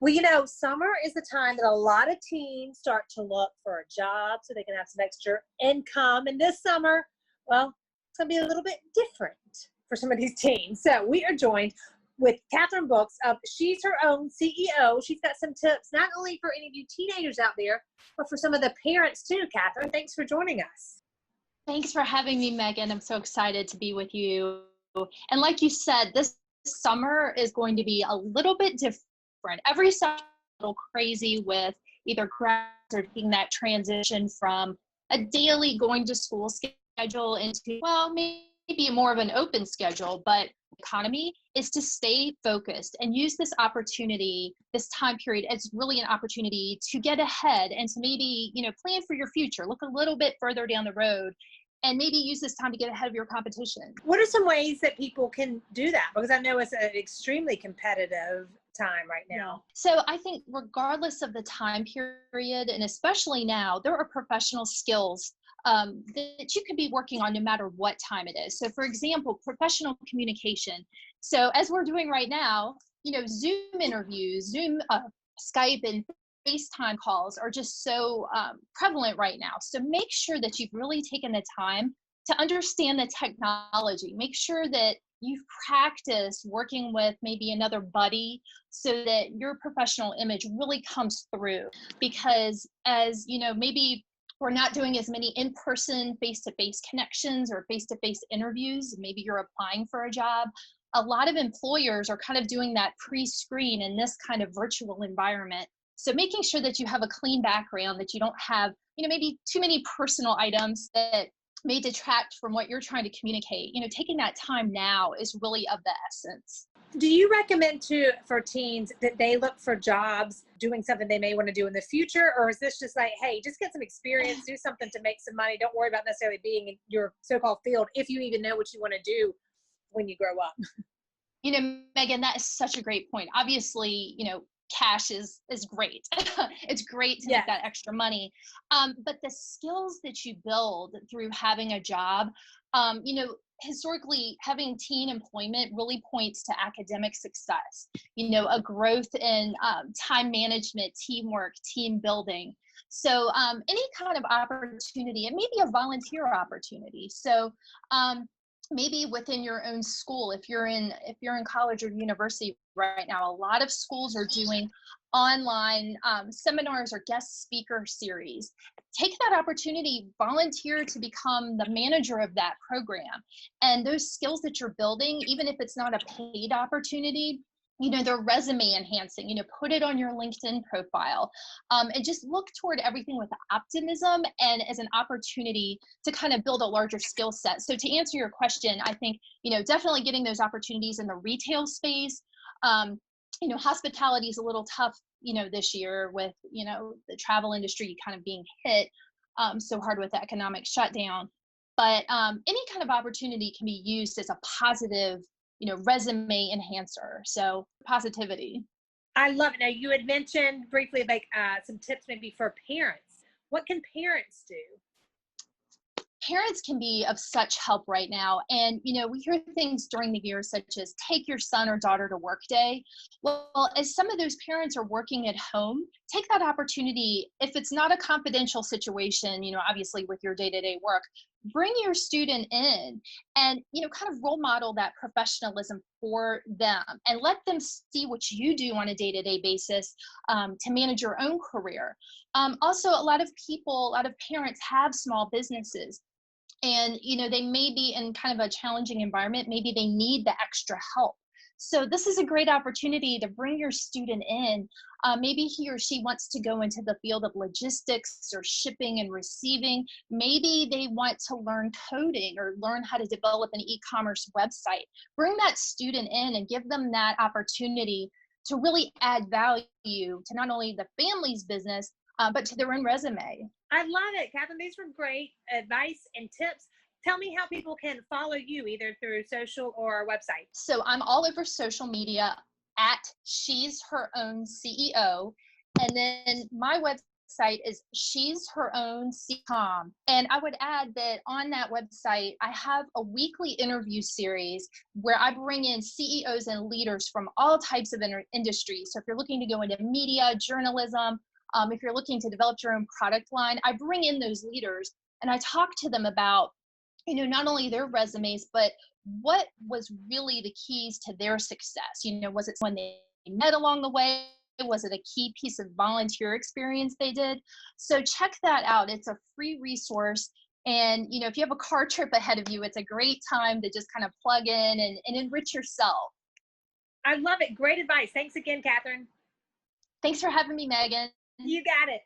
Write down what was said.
Well, summer is the time that a lot of teens start to look for a job so they can have some extra income. And this summer, well, it's going to be a little bit different for some of these teens. So we are joined with Kathryn Brooks of She's Her Own CEO. She's got some tips, not only for any of you teenagers out there, but for some of the parents too. Kathryn, thanks for joining us. Thanks for having me, Megan. I'm so excited to be with you. And like you said, this summer is going to be a little bit different. Every summer is a little crazy with either grads or taking that transition from a daily going to school schedule into, well, maybe more of an open schedule, but economy is to stay focused and use this opportunity, this time period, as really an opportunity to get ahead and to maybe, plan for your future, look a little bit further down the road, and maybe use this time to get ahead of your competition. What are some ways that people can do that? Because I know it's an extremely competitive time right now. So I think regardless of the time period, and especially now, there are professional skills that you could be working on no matter what time it is. So for example, professional communication. So as we're doing right now, Zoom interviews, Skype and FaceTime calls are just so prevalent right now. So make sure that you've really taken the time to understand the technology. Make sure that you've practiced working with maybe another buddy so that your professional image really comes through. Because as maybe we're not doing as many in-person, face-to-face connections or face-to-face interviews, maybe you're applying for a job. A lot of employers are kind of doing that pre-screen in this kind of virtual environment. So making sure that you have a clean background, that you don't have, maybe too many personal items that may detract from what you're trying to communicate. Taking that time now is really of the essence. Do you recommend for teens that they look for jobs doing something they may want to do in the future? Or is this just like, hey, just get some experience, do something to make some money. Don't worry about necessarily being in your so-called field if you even know what you want to do when you grow up? Megan, that is such a great point. Obviously, cash is great. It's great to make that extra money. But the skills that you build through having a job, historically having teen employment really points to academic success, a growth in time management, teamwork, team building. So any kind of opportunity, and maybe a volunteer opportunity. So maybe within your own school, if you're in college or university right now, a lot of schools are doing online seminars or guest speaker series. Take that opportunity, volunteer to become the manager of that program. And those skills that you're building, even if it's not a paid opportunity, they're resume enhancing, put it on your LinkedIn profile, and just look toward everything with optimism and as an opportunity to kind of build a larger skill set. So to answer your question, I think, definitely getting those opportunities in the retail space. Hospitality is a little tough, this year with, the travel industry kind of being hit so hard with the economic shutdown. But any kind of opportunity can be used as a positive resume enhancer. So positivity. I love it. Now you had mentioned briefly, like some tips maybe for parents. What can parents do? Parents can be of such help right now. And, we hear things during the year such as take your son or daughter to work day. Well, as some of those parents are working at home, take that opportunity. If it's not a confidential situation, obviously with your day-to-day work, bring your student in and, kind of role model that professionalism for them and let them see what you do on a day-to-day basis to manage your own career. Also, a lot of parents have small businesses. And, they may be in kind of a challenging environment. Maybe they need the extra help. So this is a great opportunity to bring your student in. Maybe he or she wants to go into the field of logistics or shipping and receiving. Maybe they want to learn coding or learn how to develop an e-commerce website. Bring that student in and give them that opportunity to really add value to not only the family's business, but to their own resume. I love it, Kathryn. These were great advice and tips. Tell me how people can follow you either through social or website. So I'm all over social media at She's Her Own CEO. And then my website website is She's Her Own CCOM. And I would add that on that website, I have a weekly interview series where I bring in CEOs and leaders from all types of industries. So if you're looking to go into media, journalism, if you're looking to develop your own product line, I bring in those leaders and I talk to them about, not only their resumes, but what was really the keys to their success. Was it when they met along the way? Was it a key piece of volunteer experience they did? So check that out. It's a free resource. And, if you have a car trip ahead of you, it's a great time to just kind of plug in and enrich yourself. I love it. Great advice. Thanks again, Kathryn. Thanks for having me, Megan. You got it.